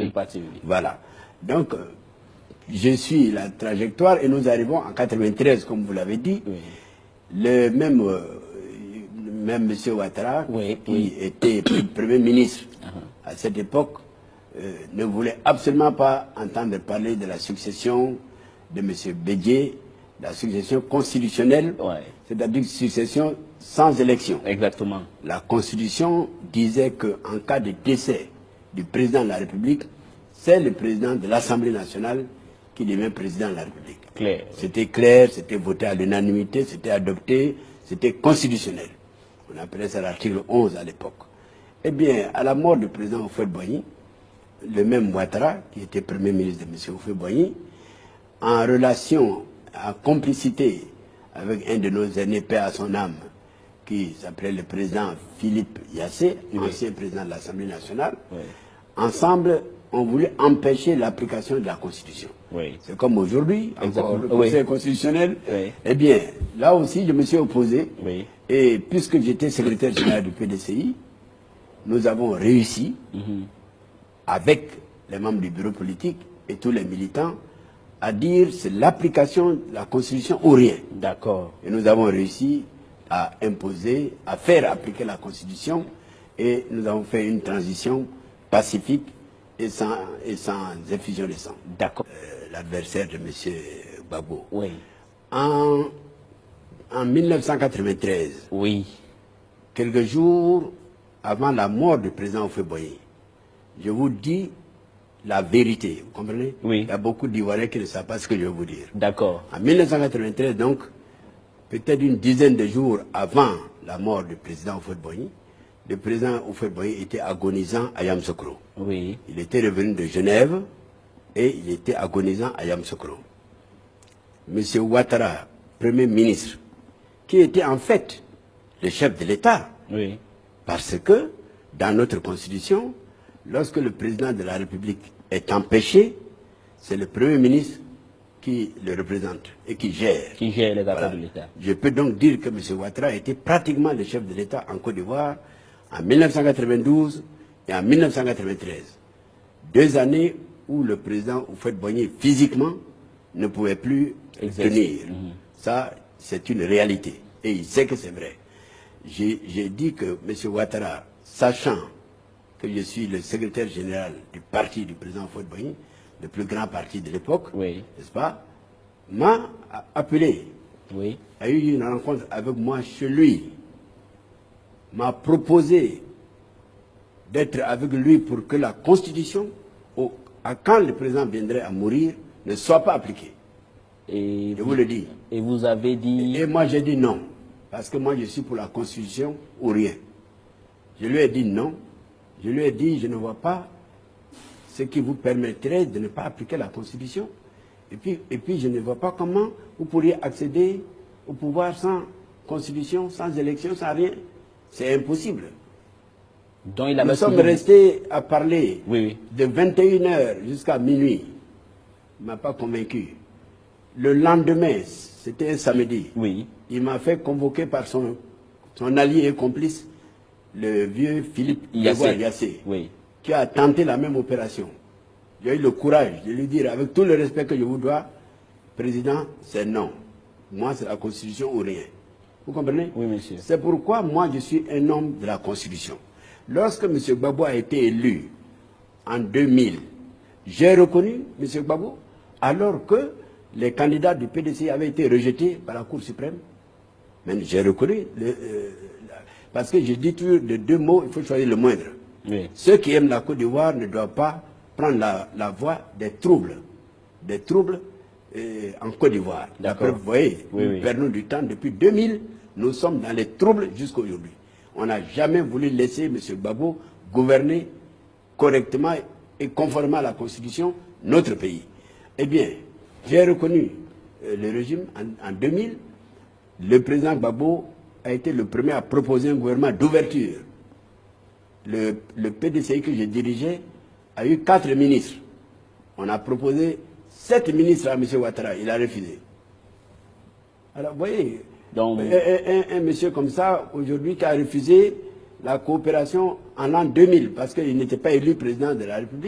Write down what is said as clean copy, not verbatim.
du parti, oui. Voilà. Donc, je suis la trajectoire et nous arrivons en 93, comme vous l'avez dit. Oui. Le même M. Ouattara, qui était Premier ministre à cette époque, ne voulait absolument pas entendre parler de la succession de M. Bédié, la succession constitutionnelle, c'est-à-dire une succession sans élection. Exactement. La Constitution disait qu'en cas de décès du président de la République, c'est le président de l'Assemblée nationale qui devient président de la République. Clair. C'était clair, c'était voté à l'unanimité, c'était adopté, c'était constitutionnel. On appelait ça l'article 11 à l'époque. Eh bien, à la mort du président Houphouët-Boigny, le même Ouattara, qui était Premier ministre de M. Houphouët-Boigny, en relation, en complicité avec un de nos aînés, paix à son âme, qui s'appelait le président Philippe Yassé, ancien président de l'Assemblée nationale, ensemble, ont voulu empêcher l'application de la Constitution. C'est comme aujourd'hui, encore le Conseil constitutionnel. Eh bien, là aussi, je me suis opposé. Et puisque j'étais secrétaire général du PDCI, nous avons réussi, avec les membres du bureau politique et tous les militants, à dire c'est l'application de la Constitution ou rien. D'accord. Et nous avons réussi à imposer, à faire appliquer la Constitution, et nous avons fait une transition pacifique et sans effusion de sang. D'accord. L'adversaire de M. Gbagbo. Oui. En 1993, quelques jours avant la mort du président Houphouët-Boigny, je vous dis la vérité, vous comprenez? Oui. Il y a beaucoup d'Ivoiriens qui ne savent pas ce que je vais vous dire. D'accord. En 1993, donc, peut-être une dizaine de jours avant la mort du président Houphouët-Boigny, le président Houphouët-Boigny était agonisant à Yamoussoukro. Oui. Il était revenu de Genève et il était agonisant à Yamoussoukro. Monsieur Ouattara, Premier ministre, qui était en fait le chef de l'État, parce que dans notre Constitution, lorsque le président de la République est empêché, c'est le Premier ministre qui le représente et qui gère. Qui gère les affaires de l'État. Je peux donc dire que M. Ouattara était pratiquement le chef de l'État en Côte d'Ivoire en 1992 et en 1993. 2 années où le président Houphouët-Boigny physiquement ne pouvait plus tenir. Ça, c'est une réalité. Et il sait que c'est vrai. J'ai dit que M. Ouattara, sachant que je suis le secrétaire général du parti du président Houphouët-Boigny, le plus grand parti de l'époque, n'est-ce pas, m'a appelé, a eu une rencontre avec moi chez lui, m'a proposé d'être avec lui pour que la Constitution, quand le président viendrait à mourir, ne soit pas appliquée. Et je vous le dis. Et vous avez dit... Et moi j'ai dit non, parce que moi je suis pour la Constitution ou rien. Je lui ai dit non. Je lui ai dit, je ne vois pas ce qui vous permettrait de ne pas appliquer la Constitution. Et puis je ne vois pas comment vous pourriez accéder au pouvoir sans Constitution, sans élection, sans rien. C'est impossible. Donc, nous sommes restés à parler de 21h jusqu'à minuit. Il ne m'a pas convaincu. Le lendemain, c'était un samedi, il m'a fait convoquer par son allié et complice, le vieux Philippe Yassé, qui a tenté la même opération. J'ai eu le courage de lui dire, avec tout le respect que je vous dois, président, c'est non. Moi, c'est la Constitution ou rien. Vous comprenez? Oui, monsieur. C'est pourquoi moi, je suis un homme de la Constitution. Lorsque M. Gbagbo a été élu en 2000, j'ai reconnu M. Gbagbo, alors que les candidats du PDC avaient été rejetés par la Cour suprême. Mais j'ai reconnu, parce que je dis toujours de 2 mots, il faut choisir le moindre. Ceux qui aiment la Côte d'Ivoire ne doivent pas prendre la voie des troubles en Côte d'Ivoire. Vous voyez, nous perdons du temps. Depuis 2000, nous sommes dans les troubles jusqu'à aujourd'hui. On n'a jamais voulu laisser M. Gbagbo gouverner correctement et conformément à la Constitution notre pays. Eh bien, j'ai reconnu le régime en 2000. Le président Gbagbo a été le premier à proposer un gouvernement d'ouverture. Le PDCI que je dirigeais a eu 4 ministres. On a proposé 7 ministres à M. Ouattara. Il a refusé. Alors, vous voyez, donc, un monsieur comme ça, aujourd'hui, qui a refusé la coopération en l'an 2000, parce qu'il n'était pas élu président de la République.